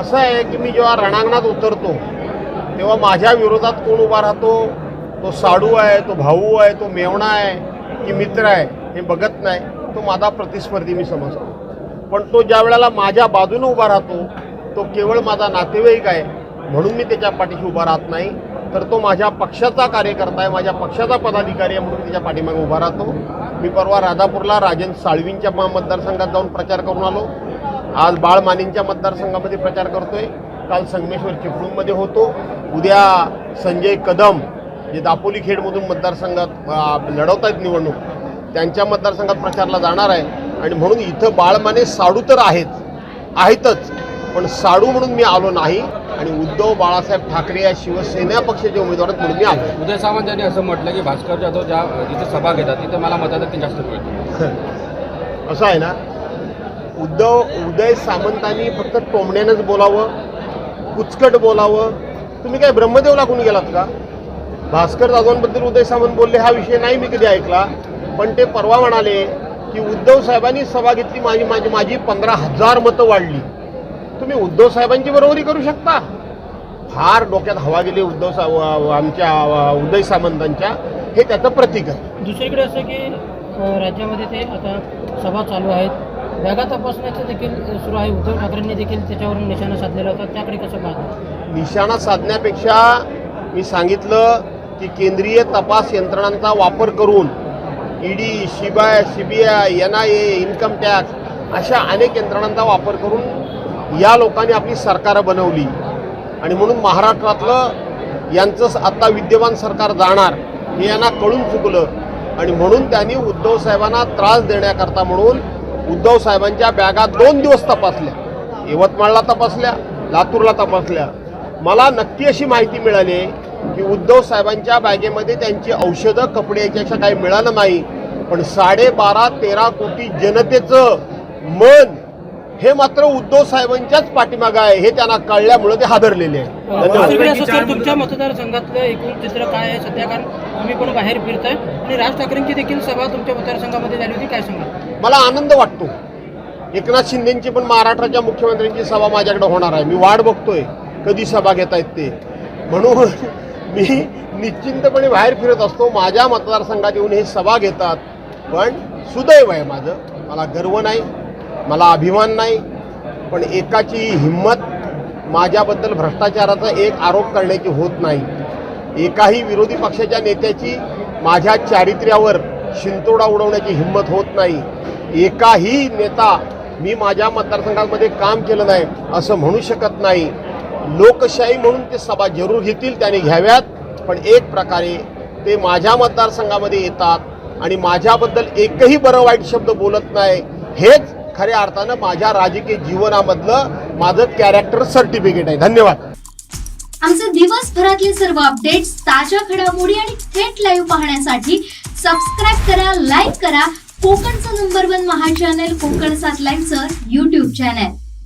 असं आहे की मी जेव्हा रणांगणात उतरतो तेव्हा माझ्या विरोधात कोण उभा राहतो, तो साडू आहे, तो भाऊ आहे, तो मेवणा आहे की मित्र आहे हे बघत नाही. तो माझा प्रतिस्पर्धी मी समजतो. पण तो ज्या वेळेला माझ्या बाजूने उभा राहतो तो केवळ माझा नातेवाईक आहे म्हणून मी त्याच्या पाठीशी उभा राहत नाही, तर तो माझ्या पक्षाचा कार्यकर्ता आहे, माझ्या पक्षाचा पदाधिकारी आहे म्हणून त्याच्या पाठीमागे उभा राहतो. मी परवा राजापूरला राजेंद्र साळवींच्या मतदारसंघात जाऊन प्रचार करून आलो. आज बाळमानींच्या मतदारसंघामध्ये प्रचार करतोय. काल संगमेश्वर चिपळूणमध्ये होतो. उद्या संजय कदम जे दापोली खेडमधून मतदारसंघात लढवत आहेत निवडणूक, त्यांच्या मतदारसंघात प्रचारला जाणार आहे. आणि म्हणून इथं बाळमाने साडू तर आहेतच, पण साडू म्हणून मी आलो नाही. आणि उद्धव बाळासाहेब ठाकरे या शिवसेना पक्षाचे उमेदवार आहेत म्हणून मी आलो. उदय सामंत यांनी असं म्हटलं की भास्कर जाधव ज्या जिथे सभा घेतात तिथे मला मताधिक्य जास्त मिळतं. असं आहे ना, उदय सामंतांनी फक्त टोमण्यानंच बोलावं, कुचकट बोलावं. तुम्ही काय ब्रह्मदेव लागून गेलात का? भास्कर जाधवांबद्दल उदय सामंत बोलले हा विषय नाही मी कधी ऐकला. पण ते परवा म्हणाले की उद्धव साहेबांनी सभा घेतली, माझी 15,000 मतं वाढली. तुम्ही उद्धव साहेबांची बरोबरी करू शकता? फार डोक्यात हवा गेली आमच्या उदय सामंतांच्या, हे त्याचं प्रतीक आहे. दुसरीकडे असं की राज्यामध्ये ते आता सभा चालू आहेत, बॅगा तपासण्याचं देखील सुरू आहे. उद्धव ठाकरेंनी देखील त्याच्यावरून निशाणा साधलेला होता, त्याकडे कसं पाहतो? निशाणा साधण्यापेक्षा मी सांगितलं की केंद्रीय तपास यंत्रणांचा वापर करून ED, CBI, NIA, income tax अशा अनेक यंत्रणांचा वापर करून या लोकांनी आपली सरकारं बनवली. आणि म्हणून महाराष्ट्रातलं यांचं आता विद्यमान सरकार जाणार हे यांना कळून चुकलं. आणि म्हणून त्यांनी उद्धव साहेबांना त्रास देण्याकरता म्हणून उद्धव साहेबांच्या बॅगा 2 दिवस तपासल्या. यवतमाळला तपासल्या, लातूरला तपासल्या. मला नक्की अशी माहिती मिळाली की उद्धव साहेबांच्या बॅगेमध्ये त्यांची औषधं, कपडे याच्यापेक्षा काही मिळालं नाही. पण 12.5-13 कोटी जनतेचं मन हे मात्र उद्धव साहेबांच्याच पाठीमागं आहे हे त्यांना कळल्यामुळे ते हादरलेले आहे. तुमच्या मतदारसंघातलं एकूण चित्र काय आहे सध्या? कारण तुम्ही पण बाहेर फिरताय आणि राज ठाकरेंची देखील सभा तुमच्या मतदारसंघामध्ये झाली होती, काय सांगा? मला आनंद वाटतो. एकनाथ शिंदेची पण महाराष्ट्राच्या मुख्यमंत्र्यांची सभा माझ्याकडे होणार आहे. मी वाट बघतोय कधी सभा घेता येत ते. म्हणून मी निश्चिंतपणे बाहेर फिरत असतो. माझ्या मतदारसंघात येऊन हे सभा घेतात. पण सुदैव आहे माझं, मला गर्व नाही, मला अभिमान नाही. पण एकाची हिंमत माझ्याबद्दल भ्रष्टाचाराचा एक आरोप करण्याची होत नाही. एकाही विरोधी पक्षाच्या नेत्याची माझ्या चारित्र्यावर शिंतोडा उडवण्याची हिंमत होत नाही. एकाही नेता मी माझ्या मतदारसंघामध्ये काम केलं नाही असं म्हणू शकत नाही. लोकशाही म्हणून ते सभा जरूर घेतील, त्याने घ्याव्यात. पण एक प्रकारे ते माझ्या मतदारसंघामध्ये येतात आणि माझ्याबद्दल एकही बरं वाईट शब्द बोलत नाही. हेच खऱ्या अर्थानं माझ्या राजकीय जीवनामधलं माझं कॅरेक्टर सर्टिफिकेट आहे. धन्यवाद. आमचे दिवसभरातले सर्व अपडेट्स, ताज्या घडामोडी आणि थेट लाईव्ह पाहण्यासाठी सबस्क्राईब करा, लाईक करा कोकणचं नंबर 1 महा चॅनल कोकण 7 लाईव्हचं YouTube चॅनल.